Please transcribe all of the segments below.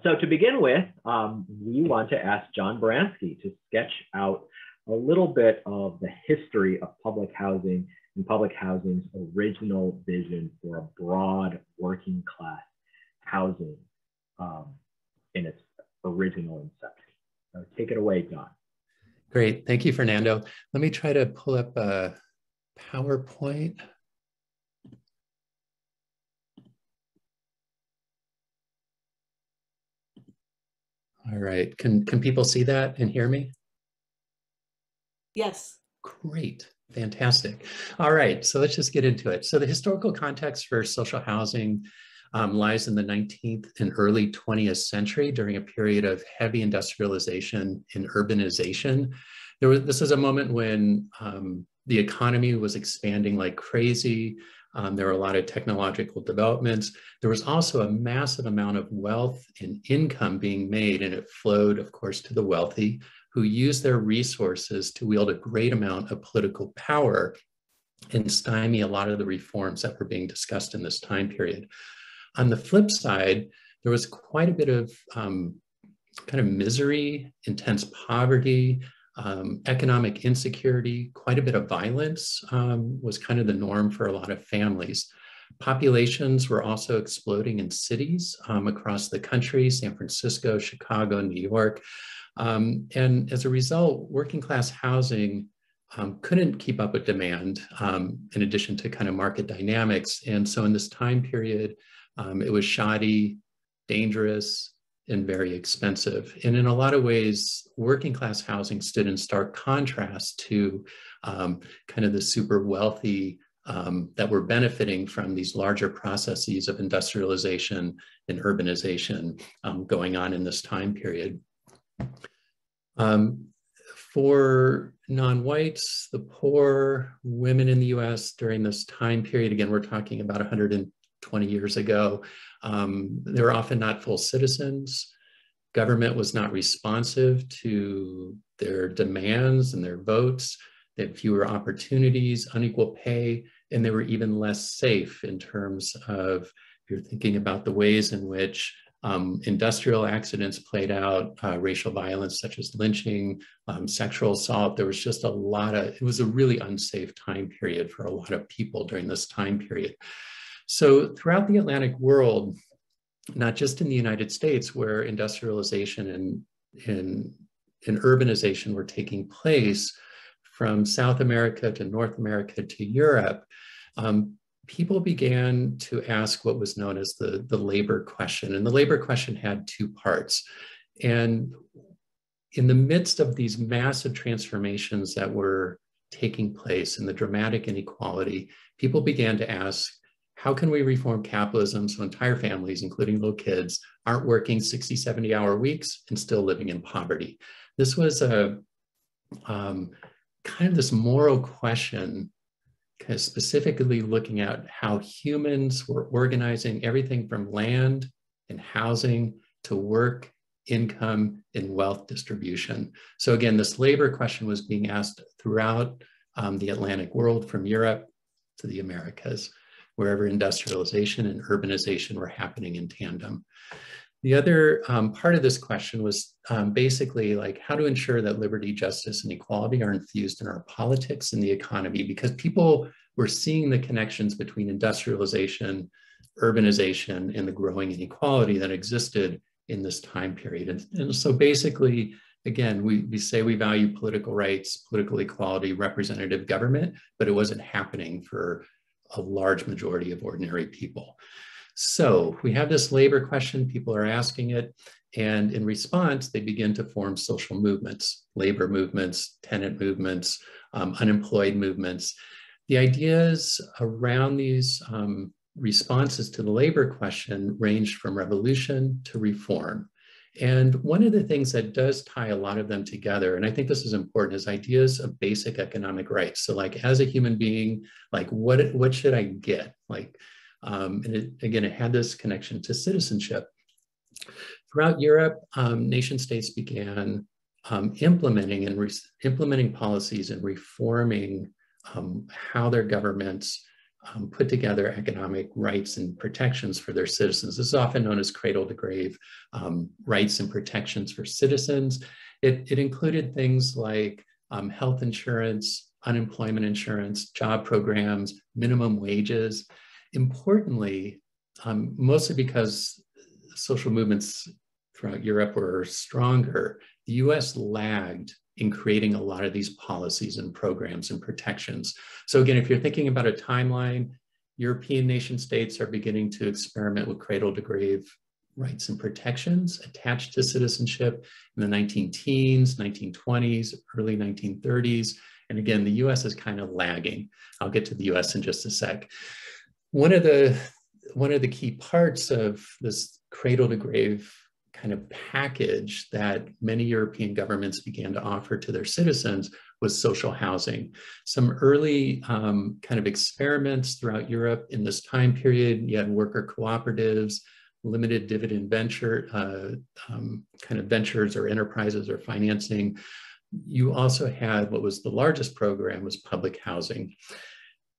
So to begin with, we want to ask John Baranski to sketch out a little bit of the history of public housing and public housing's original vision for a broad working class housing in its original inception. So take it away, John. Great, thank you, Fernando. Let me try to pull up a PowerPoint. All right, can people see that and hear me? Yes. Great, fantastic. All right, so let's just get into it. So the historical context for social housing lies in the 19th and early 20th century during a period of heavy industrialization and urbanization. This is a moment when the economy was expanding like crazy. There were a lot of technological developments. There was also a massive amount of wealth and income being made, and it flowed, of course, to the wealthy who used their resources to wield a great amount of political power and stymie a lot of the reforms that were being discussed in this time period. On the flip side, there was quite a bit of kind of misery, intense poverty, economic insecurity, quite a bit of violence was kind of the norm for a lot of families. Populations were also exploding in cities across the country, San Francisco, Chicago, New York. And as a result, working class housing couldn't keep up with demand in addition to kind of market dynamics. And so in this time period, it was shoddy, dangerous, and very expensive. And in a lot of ways, working class housing stood in stark contrast to kind of the super wealthy that were benefiting from these larger processes of industrialization and urbanization going on in this time period. For non-whites, the poor, women in the US during this time period, again, we're talking about 120 years ago, they were often not full citizens. Government was not responsive to their demands and their votes. They had fewer opportunities, unequal pay, and they were even less safe in terms of, if you're thinking about the ways in which industrial accidents played out, racial violence such as lynching, sexual assault. There was just a lot of, it was a really unsafe time period for a lot of people during this time period. So throughout the Atlantic world, not just in the United States where industrialization and urbanization were taking place, from South America to North America to Europe, people began to ask what was known as the labor question. And the labor question had two parts. And in the midst of these massive transformations that were taking place and the dramatic inequality, people began to ask, how can we reform capitalism so entire families, including little kids, aren't working 60, 70-hour weeks and still living in poverty? This was a kind of this moral question, kind of specifically looking at how humans were organizing everything from land and housing to work, income, and wealth distribution. So again, this labor question was being asked throughout the Atlantic world, from Europe to the Americas, wherever industrialization and urbanization were happening in tandem. The other part of this question was basically like how to ensure that liberty, justice, and equality are infused in our politics and the economy, because people were seeing the connections between industrialization, urbanization, and the growing inequality that existed in this time period. And so basically, again, we say we value political rights, political equality, representative government, but it wasn't happening for a large majority of ordinary people. So we have this labor question, people are asking it, and in response, they begin to form social movements, labor movements, tenant movements, unemployed movements. The ideas around these responses to the labor question ranged from revolution to reform. And one of the things that does tie a lot of them together, and I think this is important, is ideas of basic economic rights. So like as a human being, like what should I get? Like, and it had this connection to citizenship. Throughout Europe, nation states began implementing policies and reforming how their governments put together economic rights and protections for their citizens. This is often known as cradle to grave rights and protections for citizens. It included things like health insurance, unemployment insurance, job programs, minimum wages. Importantly, mostly because social movements throughout Europe were stronger, the US lagged in creating a lot of these policies and programs and protections. So again, if you're thinking about a timeline, European nation states are beginning to experiment with cradle to grave rights and protections attached to citizenship in the 19-teens, 1920s, early 1930s. And again, the US is kind of lagging. I'll get to the US in just a sec. One of the key parts of this cradle to grave kind of package that many European governments began to offer to their citizens was social housing. Some early kind of experiments throughout Europe in this time period, you had worker cooperatives, limited dividend venture, kind of ventures or enterprises or financing. You also had what was the largest program was public housing.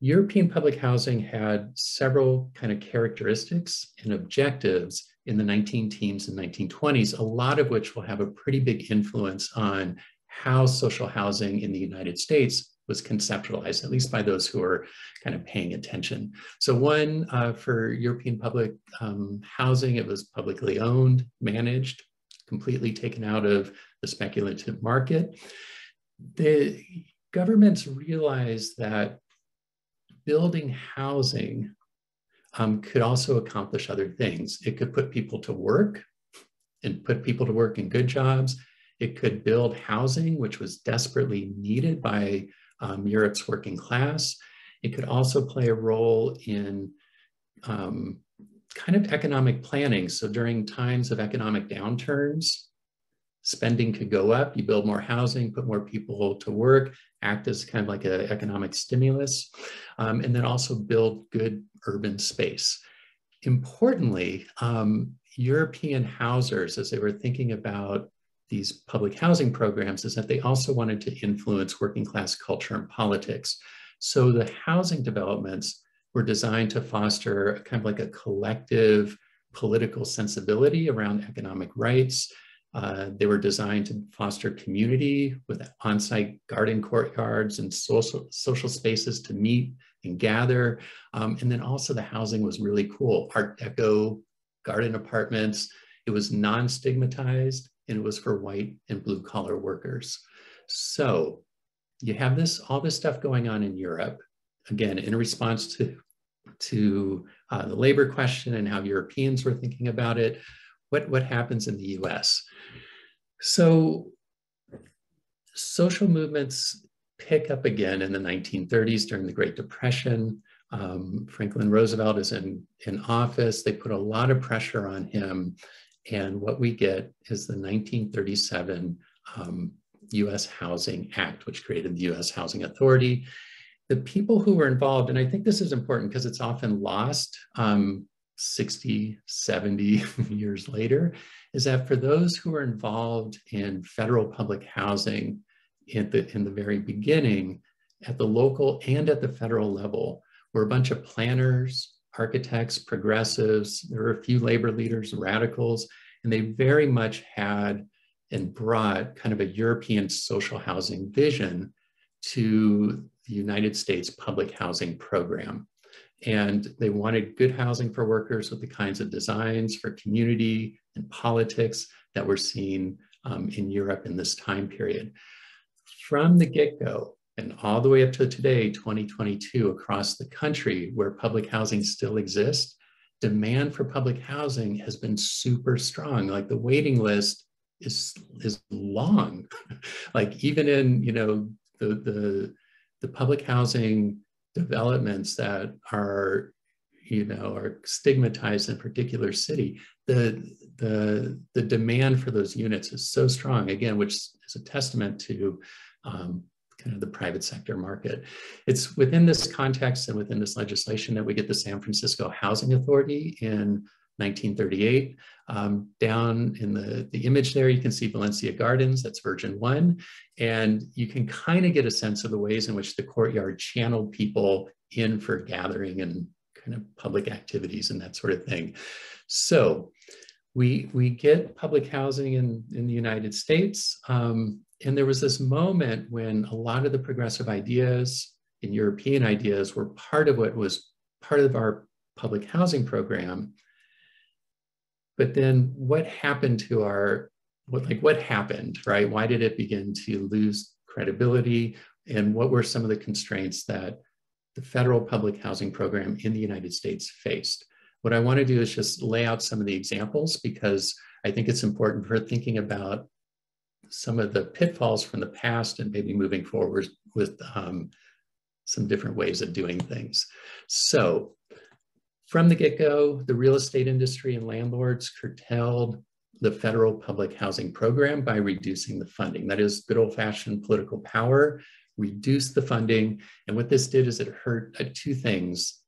European public housing had several kind of characteristics and objectives in the 19-teens and 1920s, a lot of which will have a pretty big influence on how social housing in the United States was conceptualized, at least by those who are kind of paying attention. So one, for European public housing, it was publicly owned, managed, completely taken out of the speculative market. The governments realized that building housing could also accomplish other things. It could put people to work and put people to work in good jobs. It could build housing, which was desperately needed by Europe's working class. It could also play a role in kind of economic planning. So during times of economic downturns, spending could go up, you build more housing, put more people to work, act as kind of like an economic stimulus, and then also build good urban space. Importantly, European housers, as they were thinking about these public housing programs, is that they also wanted to influence working class culture and politics. So the housing developments were designed to foster kind of like a collective political sensibility around economic rights. They were designed to foster community with on-site garden courtyards and social spaces to meet and gather. And then also the housing was really cool. Art Deco, garden apartments. It was non-stigmatized and it was for white and blue collar workers. So you have all this stuff going on in Europe, again, in response to the labor question and how Europeans were thinking about it. What happens in the US? So social movements pick up again in the 1930s during the Great Depression. Franklin Roosevelt is in office. They put a lot of pressure on him. And what we get is the 1937 US Housing Act, which created the US Housing Authority. The people who were involved, and I think this is important because it's often lost 60, 70 years later, is that for those who are involved in federal public housing in the very beginning, at the local and at the federal level, were a bunch of planners, architects, progressives. There were a few labor leaders, radicals, and they very much had and brought kind of a European social housing vision to the United States public housing program. And they wanted good housing for workers with the kinds of designs for community and politics that were seen in Europe in this time period. From the get-go and all the way up to today, 2022, across the country where public housing still exists, demand for public housing has been super strong. Like the waiting list is long. Like even in, the public housing developments that are stigmatized in a particular city, the demand for those units is so strong, again, which is a testament to kind of the private sector market. It's within this context and within this legislation that we get the San Francisco Housing Authority in 1938. Down in the image there, you can see Valencia Gardens, that's version 1. And you can kind of get a sense of the ways in which the courtyard channeled people in for gathering and kind of public activities and that sort of thing. So we get public housing in the United States. And there was this moment when a lot of the progressive ideas and European ideas were part of what was part of our public housing program. But then what happened to what happened, right? Why did it begin to lose credibility? And what were some of the constraints that the federal public housing program in the United States faced? What I want to do is just lay out some of the examples, because I think it's important for thinking about some of the pitfalls from the past and maybe moving forward with some different ways of doing things. So from the get-go, the real estate industry and landlords curtailed the federal public housing program by reducing the funding. That is good old-fashioned political power, reduced the funding. And what this did is it hurt two things: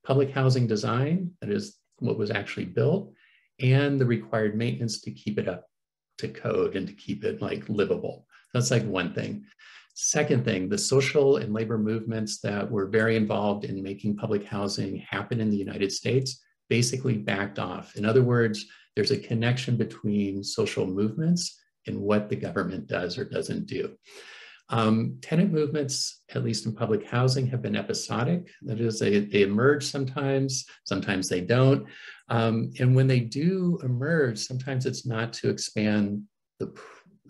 public housing design, that is what was actually built, and the required maintenance to keep it up to code and to keep it like livable. That's like one thing. Second thing, the social and labor movements that were very involved in making public housing happen in the United States basically backed off. In other words, there's a connection between social movements and what the government does or doesn't do. Tenant movements, at least in public housing, have been episodic. That is, they emerge sometimes they don't. And when they do emerge, sometimes it's not to expand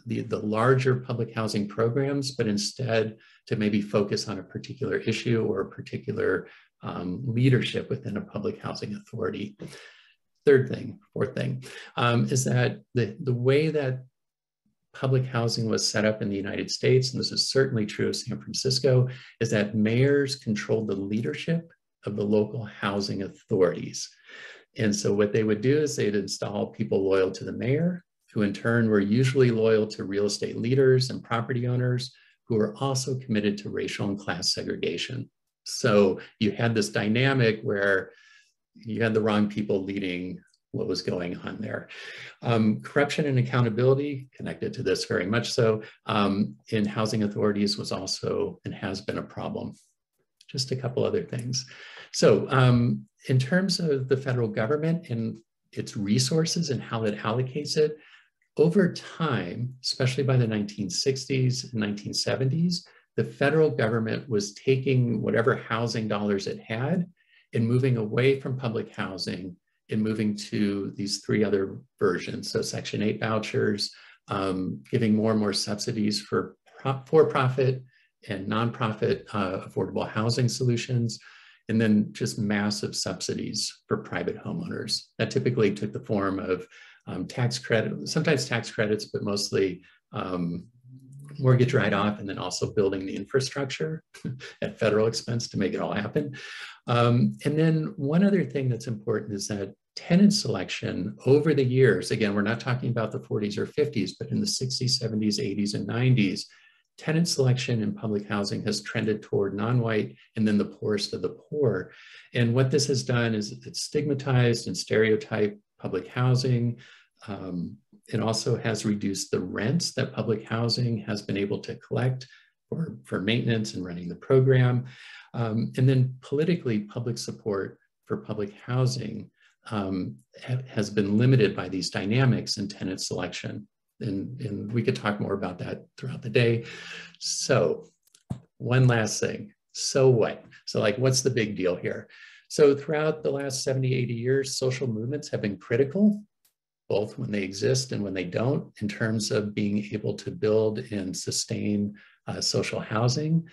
the larger public housing programs, but instead to maybe focus on a particular issue or a particular leadership within a public housing authority. Fourth thing, is that the way that public housing was set up in the United States, and this is certainly true of San Francisco, is that mayors controlled the leadership of the local housing authorities. And so what they would do is they'd install people loyal to the mayor, who in turn were usually loyal to real estate leaders and property owners who were also committed to racial and class segregation. So you had this dynamic where you had the wrong people leading what was going on there. Corruption and accountability, connected to this very much so, in housing authorities was also and has been a problem. Just a couple other things. So in terms of the federal government and its resources and how it allocates it, over time, especially by the 1960s and 1970s, the federal government was taking whatever housing dollars it had and moving away from public housing and moving to these three other versions. So Section 8 vouchers, giving more and more subsidies for for-profit and nonprofit affordable housing solutions, and then just massive subsidies for private homeowners. That typically took the form of tax credit, sometimes tax credits, but mostly mortgage write-off, and then also building the infrastructure at federal expense to make it all happen. And then one other thing that's important is that tenant selection over the years, again, we're not talking about the 40s or 50s, but in the 60s, 70s, 80s, and 90s, tenant selection in public housing has trended toward non-white and then the poorest of the poor. And what this has done is it's stigmatized and stereotyped public housing. It also has reduced the rents that public housing has been able to collect for maintenance and running the program. And then politically, public support for public housing has been limited by these dynamics in tenant selection. And we could talk more about that throughout the day. So one last thing, so what? So like, what's the big deal here? So throughout the last 70, 80 years, social movements have been critical, both when they exist and when they don't, in terms of being able to build and sustain social housing.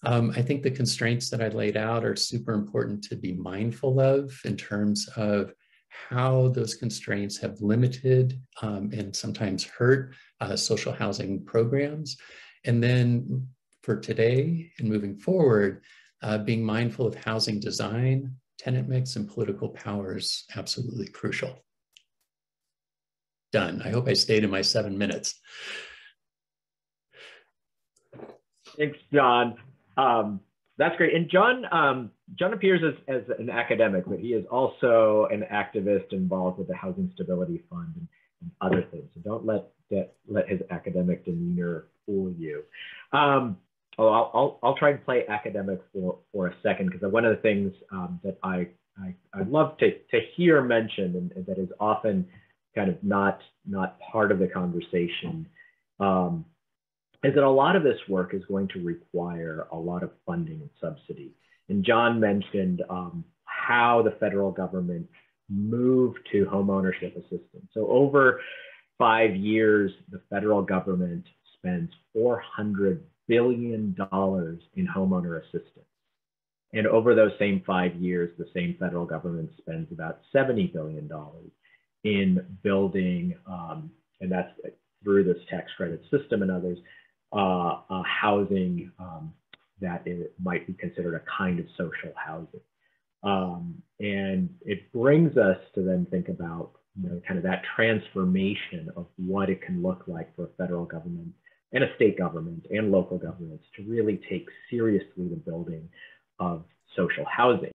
I think the constraints that I laid out are super important to be mindful of in terms of how those constraints have limited and sometimes hurt social housing programs. And then for today and moving forward, being mindful of housing design, tenant mix, and political power is absolutely crucial. Done. I hope I stayed in my 7 minutes. Thanks, John. That's great. And John appears as an academic, but he is also an activist involved with the Housing Stability Fund and other things. So don't let his academic demeanor fool you. I'll try and play academic for a second, because one of the things that I'd love to hear mentioned, and that is often kind of not part of the conversation, is that a lot of this work is going to require a lot of funding and subsidy. And John mentioned how the federal government moved to homeownership assistance. So over 5 years, the federal government spends $400 billion in homeowner assistance. And over those same 5 years, the same federal government spends about $70 billion in building, and that's through this tax credit system and others, housing that might be considered a kind of social housing. And it brings us to then think about, kind of that transformation of what it can look like for a federal government and a state government and local governments to really take seriously the building of social housing.